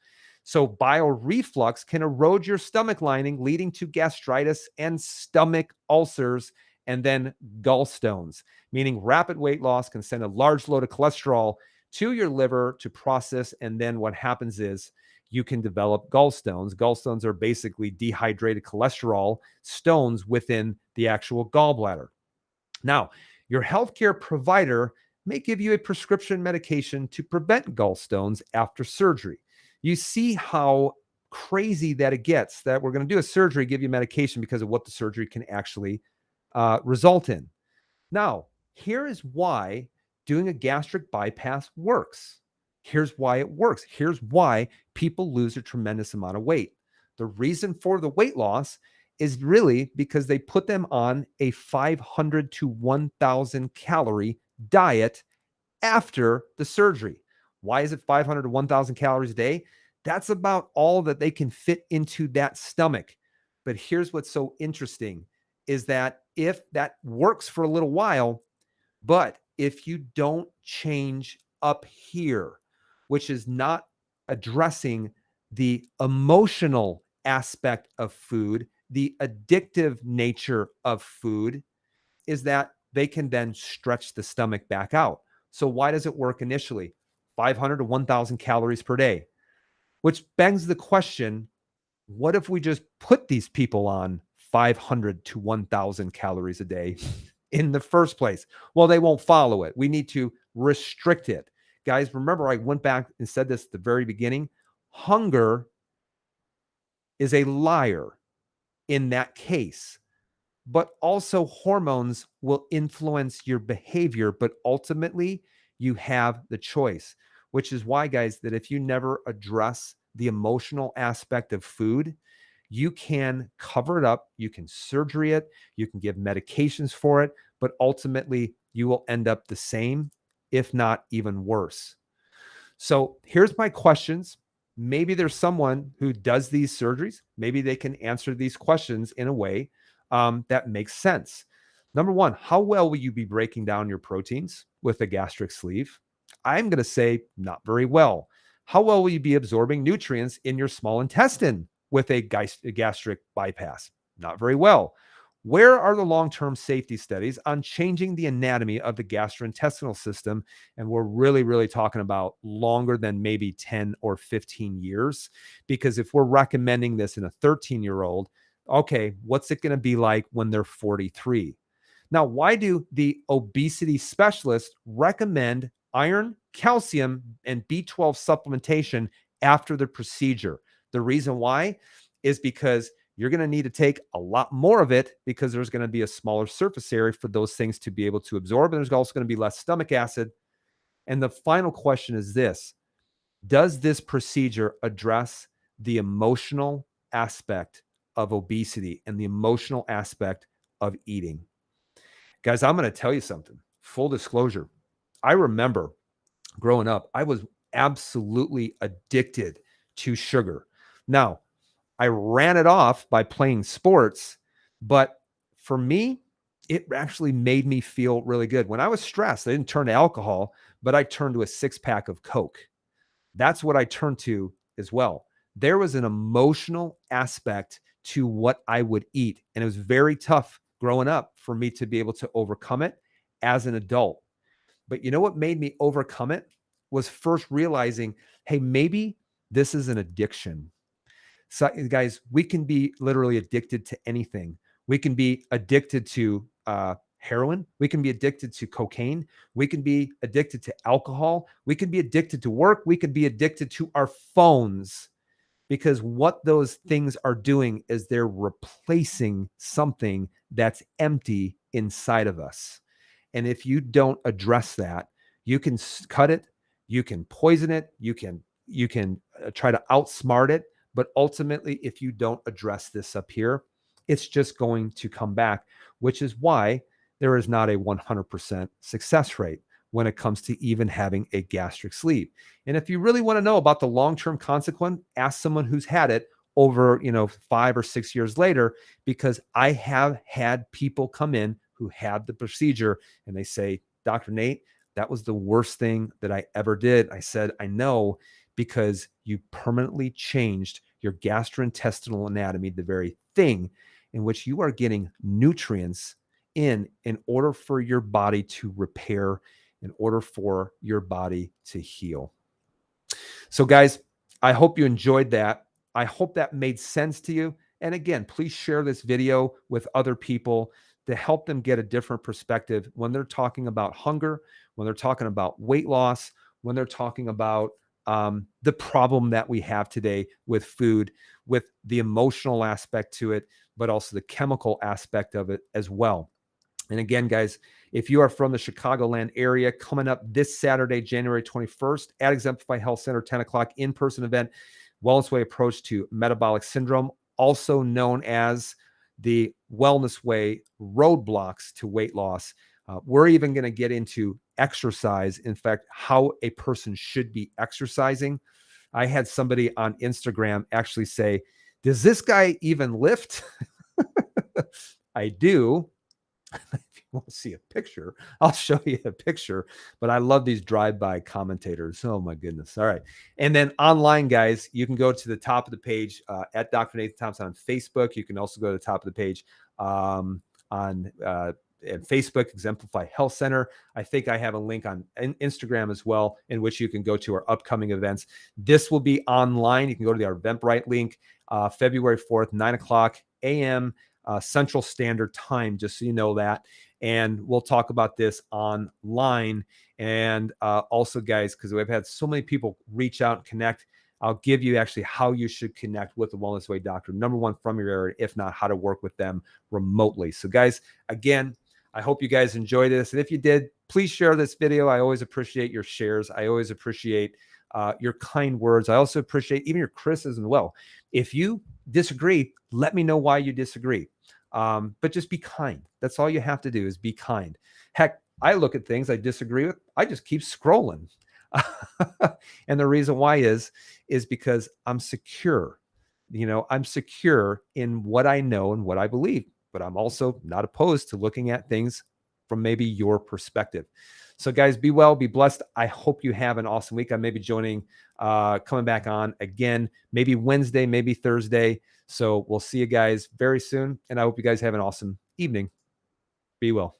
So bile reflux can erode your stomach lining, leading to gastritis and stomach ulcers, and then gallstones, meaning rapid weight loss can send a large load of cholesterol to your liver to process. And then what happens is you can develop gallstones. Gallstones are basically dehydrated cholesterol stones within the actual gallbladder. Now, your healthcare provider may give you a prescription medication to prevent gallstones after surgery. You see how crazy that it gets, that we're going to do a surgery, give you medication because of what the surgery can actually result in. Now, here is why doing a gastric bypass works. Here's why it works. Here's why people lose a tremendous amount of weight. The reason for the weight loss is really because they put them on a 500 to 1,000 calorie diet after the surgery. Why is it 500 to 1,000 calories a day? That's about all that they can fit into that stomach. But here's what's so interesting is that if that works for a little while, but if you don't change up here, which is not addressing the emotional aspect of food, the addictive nature of food is that they can then stretch the stomach back out. So why does it work initially? 500 to 1,000 calories per day, which begs the question, what if we just put these people on 500 to 1,000 calories a day in the first place? Well, they won't follow it. We need to restrict it. Guys, remember I went back and said this at the very beginning. Hunger is a liar in that case, but also hormones will influence your behavior, but ultimately you have the choice, which is why, guys, that if you never address the emotional aspect of food, you can cover it up, you can surgery it, you can give medications for it, but ultimately you will end up the same, if not even worse. So here's my questions. Maybe there's someone who does these surgeries. Maybe they can answer these questions in a way that makes sense. Number one, how well will you be breaking down your proteins with a gastric sleeve? I'm going to say not very well. How well will you be absorbing nutrients in your small intestine with a gastric bypass? Not very well. Where are the long-term safety studies on changing the anatomy of the gastrointestinal system? And we're really, really talking about longer than maybe 10 or 15 years. Because if we're recommending this in a 13-year-old, okay, what's it going to be like when they're 43? Now, why do the obesity specialists recommend iron, calcium, and B12 supplementation after the procedure? The reason why is because you're going to need to take a lot more of it because there's going to be a smaller surface area for those things to be able to absorb. And there's also going to be less stomach acid. And the final question is this: does this procedure address the emotional aspect of obesity and the emotional aspect of eating? Guys, I'm going to tell you something. Full disclosure. I remember growing up, I was absolutely addicted to sugar. Now, I ran it off by playing sports, but for me, it actually made me feel really good. When I was stressed, I didn't turn to alcohol, but I turned to a 6-pack of Coke. That's what I turned to as well. There was an emotional aspect to what I would eat, and it was very tough growing up for me to be able to overcome it as an adult. But you know what made me overcome it was first realizing, hey, maybe this is an addiction. So, guys, we can be literally addicted to anything. We can be addicted to heroin. We can be addicted to cocaine. We can be addicted to alcohol. We can be addicted to work. We can be addicted to our phones, because what those things are doing is they're replacing something that's empty inside of us. And if you don't address that, you can cut it, you can poison it, you can try to outsmart it. But ultimately, if you don't address this up here, it's just going to come back, which is why there is not a 100% success rate when it comes to even having a gastric sleeve. And if you really want to know about the long-term consequence, ask someone who's had it over, 5 or 6 years later, because I have had people come in who had the procedure and they say, Dr. Nate, that was the worst thing that I ever did. I said, I know, because you permanently changed your gastrointestinal anatomy, the very thing in which you are getting nutrients in order for your body to repair, in order for your body to heal. So guys, I hope you enjoyed that. I hope that made sense to you. And again, please share this video with other people to help them get a different perspective when they're talking about hunger, when they're talking about weight loss, when they're talking about the problem that we have today with food, with the emotional aspect to it, but also the chemical aspect of it as well. And again, guys, if you are from the Chicagoland area, coming up this Saturday, January 21st at Exemplify Health Center, 10 o'clock in-person event, Wellness Way Approach to Metabolic Syndrome, also known as the Wellness Way Roadblocks to Weight Loss. We're even going to get into exercise. In fact, how a person should be exercising. I had somebody on Instagram actually say, does this guy even lift? I do. want to see a picture, I'll show you a picture. But I love these drive-by commentators. Oh my goodness. All right. And then online, guys, you can go to the top of the page at Dr. Nathan Thompson on Facebook. You can also go to the top of the page on Facebook, Exemplify Health Center. I think I have a link on Instagram as well, in which you can go to our upcoming events. This will be online. You can go to our Eventbrite link, February 4th, 9 o'clock a.m. Central Standard Time, just so you know that. And we'll talk about this online. And also, guys, because we've had so many people reach out and connect, I'll give you actually how you should connect with the Wellness Way doctor. Number one, from your area, if not, how to work with them remotely. So, guys, again, I hope you guys enjoyed this. And if you did, please share this video. I always appreciate your shares. I always appreciate your kind words. I also appreciate even your criticism as well. If you disagree, let me know why you disagree. But just be kind. That's all you have to do, is be kind. Heck, I look at things I disagree with, I just keep scrolling. And the reason why is because I'm secure. I'm secure in what I know and what I believe, but I'm also not opposed to looking at things from maybe your perspective. So guys, be well, be blessed. I hope you have an awesome week. I may be joining, coming back on again, maybe Wednesday, maybe Thursday. So we'll see you guys very soon. And I hope you guys have an awesome evening. Be well.